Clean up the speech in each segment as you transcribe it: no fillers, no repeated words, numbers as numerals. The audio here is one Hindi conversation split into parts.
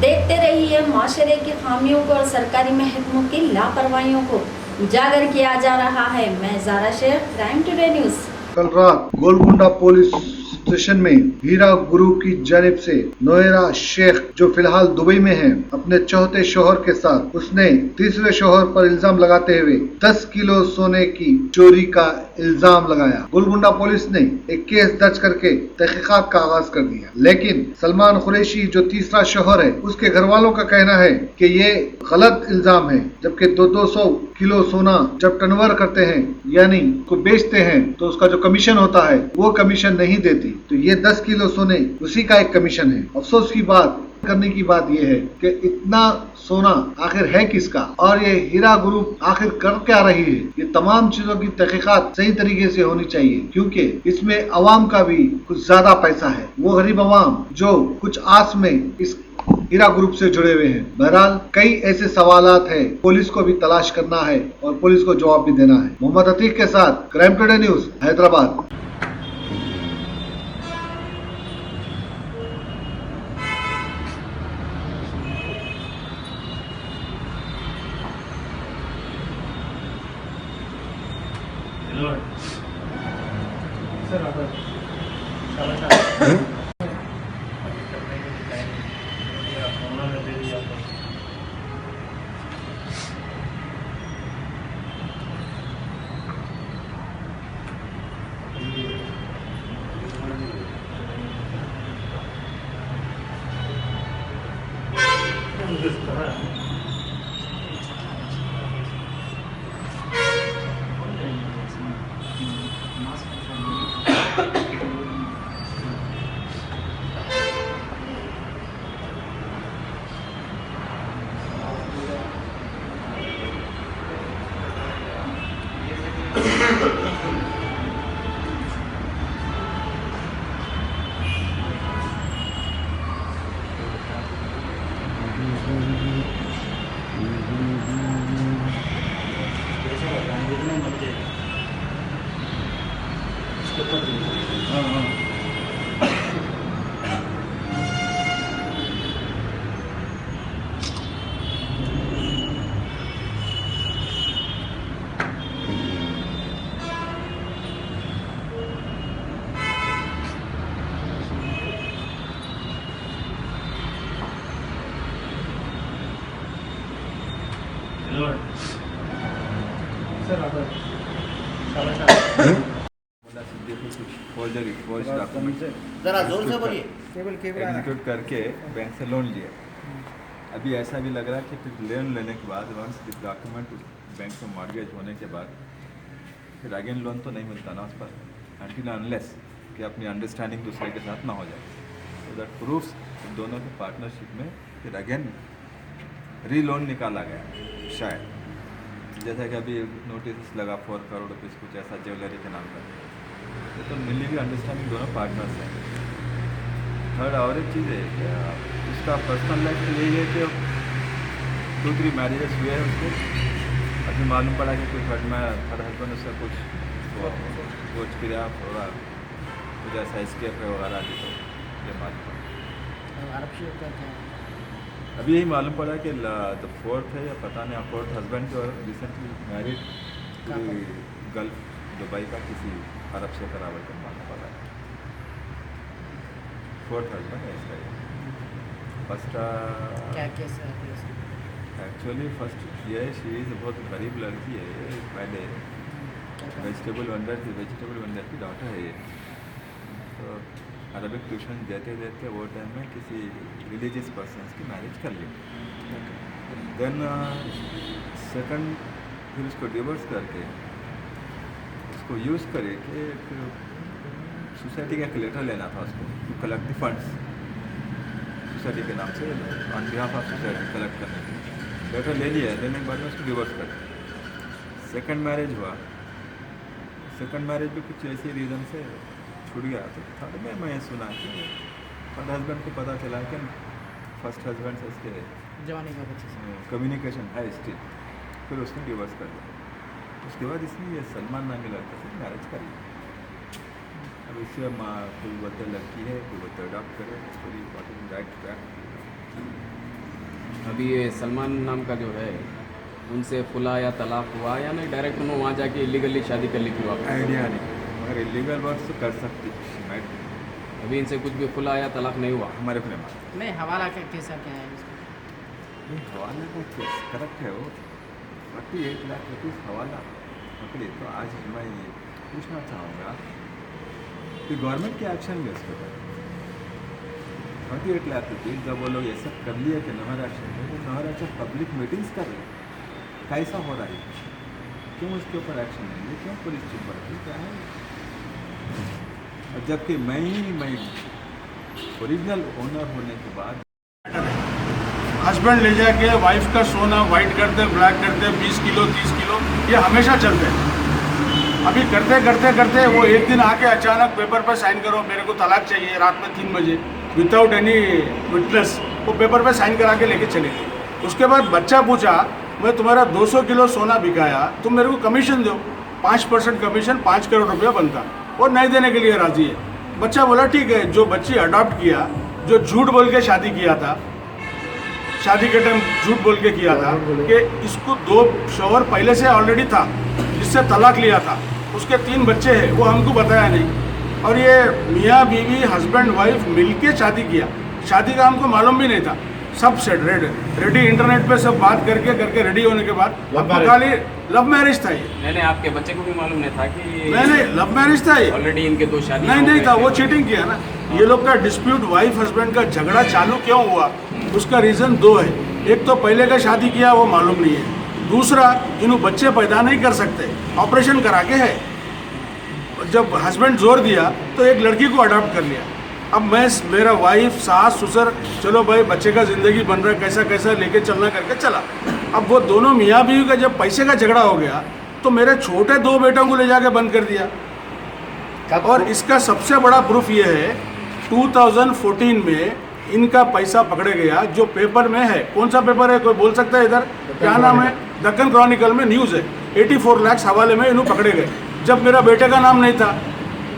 देखते रहिए माशरे की खामियों को और सरकारी महकमों की लापरवाहियों को उजागर किया जा रहा है। मैं Zara Shaikh, crime today news. कल रात गोलकुंडा पुलिस स्टेशन में हीरा ग्रुप की जानिब से नोएरा शेख, जो फिलहाल दुबई में है, अपने चौथे शौहर के साथ, उसने तीसरे शौहर पर इल्जाम लगाते हुए 10 किलो सोने की चोरी का इल्जाम लगाया। गोलकुंडा पुलिस ने एक केस दर्ज करके तहकीकात का आगाज कर दिया, लेकिन सलमान कुरैशी, जो तीसरा शौहर है, उसके घर वालों का कहना है कि ये गलत इल्जाम है, जबकि 200 किलो सोना जब टर्नओवर करते हैं यानी को बेचते हैं तो उसका जो कमीशन होता है वो कमीशन नहीं देती, तो ये 10 किलो सोने उसी का एक कमीशन है। अफसोस की बात करने की बात यह है कि इतना सोना आखिर है किसका और ये हीरा ग्रुप आखिर कर क्या रही है। ये तमाम चीजों की तहकीकात सही तरीके से होनी चाहिए, क्योंकि इसमें अवाम का भी कुछ ज्यादा पैसा है। वो गरीब अवाम जो कुछ आस में इस हीरा ग्रुप से जुड़े हुए हैं। बहरहाल कई ऐसे सवालात है, पुलिस को भी तलाश करना है और पुलिस को जवाब भी देना है। मोहम्मद अतीक के साथ क्राइम टुडे न्यूज, हैदराबाद। जरा जोर से बोलिए। एग्जीक्यूट करके बैंक से लोन लिया। अभी ऐसा भी लग रहा है कि फिर लोन लेने के बाद वंस डॉक्यूमेंट बैंक में मॉर्गेज होने के बाद फिर अगेन लोन तो नहीं मिलता ना उस पर, अनटिल अनलेस कि अपनी अंडरस्टैंडिंग दूसरे के साथ ना हो जाए। तो दैट प्रूफ्स दोनों के पार्टनरशिप में फिर अगेन री लोन निकाला गया शायद, जैसा कि अभी नोटिस लगा 4 करोड़ रुपीज़ कुछ ऐसा ज्वेलरी के नाम पर। तो मिली भी अंडरस्टैंडिंग दोनों पार्टनर्स हैं। थर्ड और एक चीज़ है कि उसका पर्सनल लाइफ तो यही है कि 2-3 मैरिजेस हुए हैं उसको। अभी मालूम पड़ा कि कोई थर्ड हस्बैंड उसका कुछ सोच किया थोड़ा कुछ ऐसा एस्केप है वगैरह की, तो ये मालूम पड़ा। अभी यही मालूम पड़ा कि द फोर्थ है या पता नहीं, फोर्थ हस्बैंड जो रिसेंटली मैरिड गल्फ दुबई का किसी अरब से करावल कर मालूम पड़ा है। फोर्थ हस्बैंड है इसका। फर्स्ट क्या केस है? एक्चुअली फर्स्ट ये शी इज़ बहुत गरीब लड़की है, पहले वेजिटेबल वेंडर की डॉटर है ये। तो अरबिक ट्यूशन देते देते वो टाइम में किसी रिलीजियस पर्सन्स की मैरिज कर ली। देन सेकंड फिर उसको डिवोर्स करके उसको यूज़ करे कि सोसाइटी का एक लेटर लेना था उसको to collect the funds society के नाम से on behalf of society collect करने के लिए लेटर ले लिया। लेने के बाद में उसको डिवोर्स कर दिया। सेकंड मैरिज हुआ, सेकंड मैरिज भी कुछ ऐसे रीज़न से छूट गया। तो थर्ड में मैं सुना कि थर्ड हस्बैंड को पता चला कि फर्स्ट हस्बैंड से इसके जवानी का बच्चे कम्युनिकेशन है स्टिल, फिर उसने डिवोर्स कर दिया। उसके बाद इसने ये सलमान नामी लड़के से मैरिज कर लिया। अब इससे कोई बोलते लड़की है, कोई बोलते अडॉप्ट करे, राइट बैक अभी ये सलमान नाम का जो है उनसे खुला या तलाक हुआ या नहीं, डायरेक्ट उन्होंने वहाँ जाके इलीगली शादी कर ली थी वापस? आइडिया नहीं, मगर इलीगल वर्क तो कर सकती मैं अभी इनसे कुछ भी खुला या तलाक नहीं हुआ? हमारे अपने माँ नहीं, हवाला का कैसा क्या है इसका? हवाले को करेक्ट है वो 48 लाख रुपीज़ हवाला पकड़े। तो आज मैं ये पूछना चाहूँगा कि गवर्नमेंट के एक्शन ले उसके ऊपर 48 लाख रुपीज़ जब वो लोग ये सब कर लिए कि नहर पब्लिक मीटिंग्स कर रहे, कैसा हो रहा है, क्यों उसके ऊपर एक्शन नहीं है, क्यों पुलिस चुप रही, क्या है? और जबकि मैं ओरिजिनल ओनर होने के बाद हस्बैंड ले जाके वाइफ का सोना वाइट करते ब्लैक करते 20 किलो 30 किलो ये हमेशा चलते हैं। अभी करते करते करते वो एक दिन आके अचानक पेपर पर साइन करो, मेरे को तलाक चाहिए, रात में 3 बजे विदाउट एनी विटनेस वो पेपर पर साइन करा के लेके चले गए। उसके बाद बच्चा पूछा, मैं तुम्हारा 200 किलो सोना बिकाया, तुम मेरे को कमीशन दो, 5% कमीशन 5 करोड़ रुपया बनता। वो नहीं देने के लिए राजी है। बच्चा बोला ठीक है। जो बच्ची अडॉप्ट किया, जो झूठ बोल के शादी किया था, शादी के टाइम झूठ बोल के किया था कि इसको 2 शौहर पहले से ऑलरेडी था जिससे तलाक लिया था, उसके 3 बच्चे हैं, वो हमको बताया नहीं। और ये मियाँ बीवी हस्बैंड वाइफ मिलके शादी किया, शादी का हमको मालूम भी नहीं था। सब सेट रेडी इंटरनेट पे सब बात करके रेडी होने के बाद खाली लव मैरिज था ये। नहीं, आपके बच्चे को भी मालूम नहीं था कि नहीं लव मैरिज था ये, ऑलरेडी इनके 2 शादी नहीं था, वो चीटिंग किया ना। ये लोग का डिस्प्यूट वाइफ हस्बैंड का झगड़ा चालू क्यों हुआ, उसका रीज़न 2 है। एक तो पहले का शादी किया वो मालूम नहीं है, दूसरा इन्हों बच्चे पैदा नहीं कर सकते, ऑपरेशन करा के है। जब हस्बैंड जोर दिया तो एक लड़की को अडॉप्ट कर लिया। अब मैं मेरा वाइफ सास ससुर चलो भाई बच्चे का ज़िंदगी बन रहा है, कैसा कैसा लेके चलना करके चला। अब वो दोनों मियाँ बीवी का जब पैसे का झगड़ा हो गया तो मेरे छोटे 2 बेटों को ले जाके बंद कर दिया। और इसका सबसे बड़ा प्रूफ ये है 2014 में इनका पैसा पकड़े गया, जो पेपर में है। कौन सा पेपर है, कोई बोल सकता है इधर? क्या नाम है? दक्कन क्रॉनिकल में न्यूज़ है। 84 लाख हवाले में इन्हों पकड़े गए, जब मेरा बेटे का नाम नहीं था।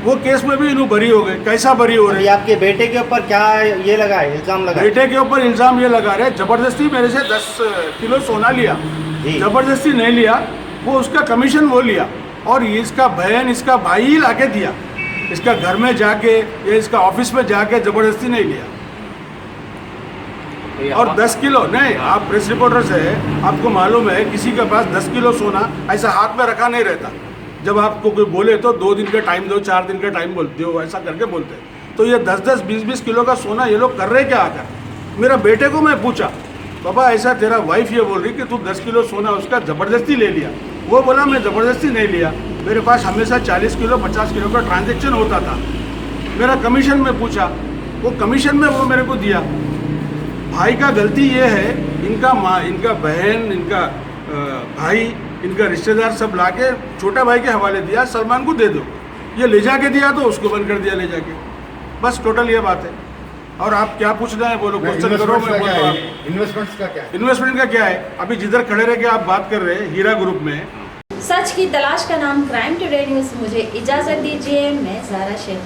वो केस में भी इन्हों बरी हो गए। कैसा बरी हो रहे? आपके बेटे के ऊपर क्या ये लगा है, इल्ज़ाम लगा? बेटे के ऊपर इल्ज़ाम ये लगा रहे जबरदस्ती मेरे से 10 किलो सोना लिया। जबरदस्ती नहीं लिया, वो उसका कमीशन वो लिया, और इसका बहन इसका भाई ही लाके दिया। इसका घर में जाके या इसका ऑफिस में जाके जबरदस्ती नहीं लिया। और 10 किलो नहीं, आप प्रेस रिपोर्टर से आपको मालूम है किसी के पास 10 किलो सोना ऐसा हाथ में रखा नहीं रहता। जब आपको कोई बोले तो 2 दिन का टाइम दो, 4 दिन का टाइम बोलते हो, ऐसा करके बोलते हैं। तो ये 10-10, 20-20 किलो का सोना ये लोग कर रहे क्या आकर? मेरा बेटे को मैं पूछा, पापा ऐसा तेरा वाइफ ये बोल रही कि तू 10 किलो सोना उसका ज़बरदस्ती ले लिया। वो बोला मैं ज़बरदस्ती नहीं लिया, मेरे पास हमेशा 40 किलो 50 किलो का ट्रांजेक्शन होता था। मेरा कमीशन में पूछा, वो कमीशन में वो मेरे को दिया। भाई का गलती ये है, इनका माँ, इनका बहन, इनका भाई, इनका रिश्तेदार सब लाके छोटा भाई के हवाले दिया, सलमान को दे दो। ये ले जाके दिया तो उसको बंद कर दिया ले जाके। बस टोटल ये बात है। और आप क्या पूछ रहे हैं बोलो, क्वेश्चन करो, मैं बोल रहा हूँ। इन्वेस्टमेंट्स का क्या है? इन्वेस्टमेंट का क्या है? अभी जिधर खड़े रह के आप बात कर रहे हैं हीरा ग्रुप में। सच की तलाश का नाम क्राइम टुडे न्यूज़। मुझे इजाज़त दीजिए, मैं ज़ारा शेख।